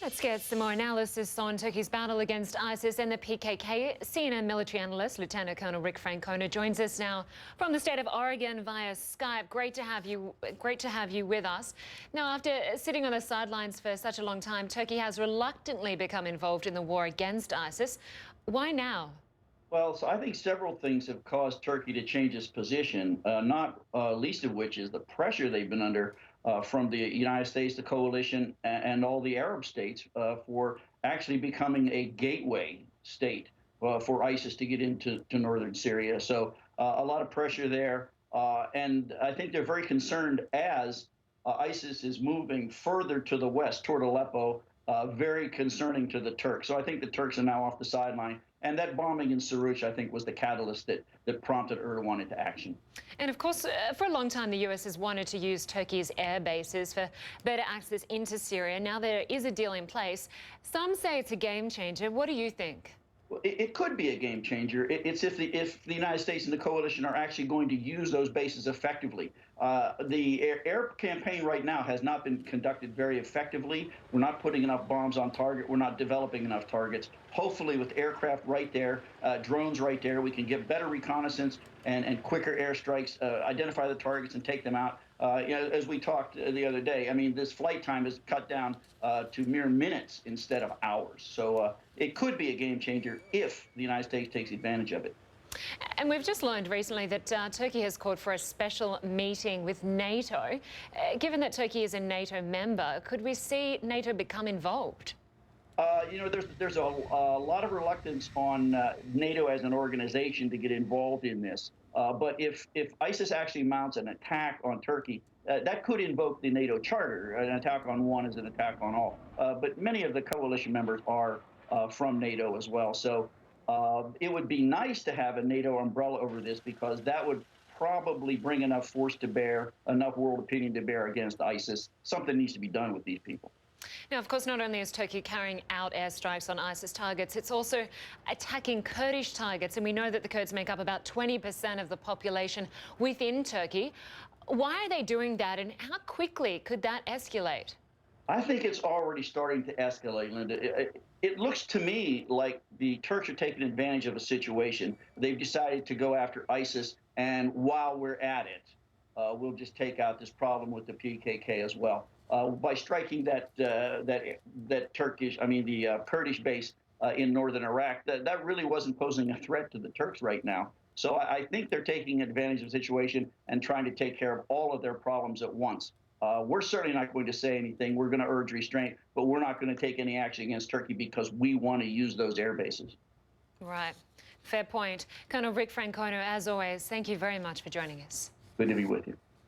Let's get some more analysis on Turkey's battle against ISIS and the PKK. CNN military analyst Lieutenant Colonel Rick Francono joins us now from the state of Oregon via Skype. Great to have you with us. Now, after sitting on the sidelines for such a long time, Turkey has reluctantly become involved in the war against ISIS. Why now? Well, so I think several things have caused Turkey to change its position, not least of which is the pressure they've been under from the United States, the coalition, and all the Arab states for actually becoming a gateway state for ISIS to get into northern Syria. So a lot of pressure there. And I think they're very concerned as ISIS is moving further to the west toward Aleppo, very concerning to the Turks. So I think the Turks are now off the sideline. And that bombing in Suruç, I think, was the catalyst that prompted Erdogan into action. And of course, for a long time, the US has wanted to use Turkey's air bases for better access into Syria. Now there is a deal in place. Some say it's a game changer. What do you think? Well, it could be a game changer. It's if the United States and the coalition are actually going to use those bases effectively. The air campaign right now has not been conducted very effectively. We're not putting enough bombs on target. We're not developing enough targets. Hopefully, with aircraft right there, drones right there, we can get better reconnaissance and quicker airstrikes, identify the targets and take them out. As we talked the other day, I mean, this flight time is cut down to mere minutes instead of hours. So it could be a game changer if the United States takes advantage of it. And we've just learned recently that Turkey has called for a special meeting with NATO. Given that Turkey is a NATO member, could we see NATO become involved? There's a lot of reluctance on NATO as an organization to get involved in this. But if ISIS actually mounts an attack on Turkey, that could invoke the NATO charter. An attack on one is an attack on all. But many of the coalition members are from NATO as well. So it would be nice to have a NATO umbrella over this, because that would probably bring enough force to bear, enough world opinion to bear against ISIS. Something needs to be done with these people. Now, of course, not only is Turkey carrying out airstrikes on ISIS targets, it's also attacking Kurdish targets. And we know that the Kurds make up about 20% of the population within Turkey. Why are they doing that, and how quickly could that escalate? I think it's already starting to escalate, Lynda. It looks to me like the Turks are taking advantage of a situation. They've decided to go after ISIS, and while we're at it, we'll just take out this problem with the PKK as well. By striking the Kurdish base in northern Iraq, that really wasn't posing a threat to the Turks right now. So I think they're taking advantage of the situation and trying to take care of all of their problems at once. We're certainly not going to say anything. We're going to urge restraint, but we're not going to take any action against Turkey because we want to use those air bases. Right. Fair point. Colonel Rick Francono, as always, thank you very much for joining us. Good to be with you.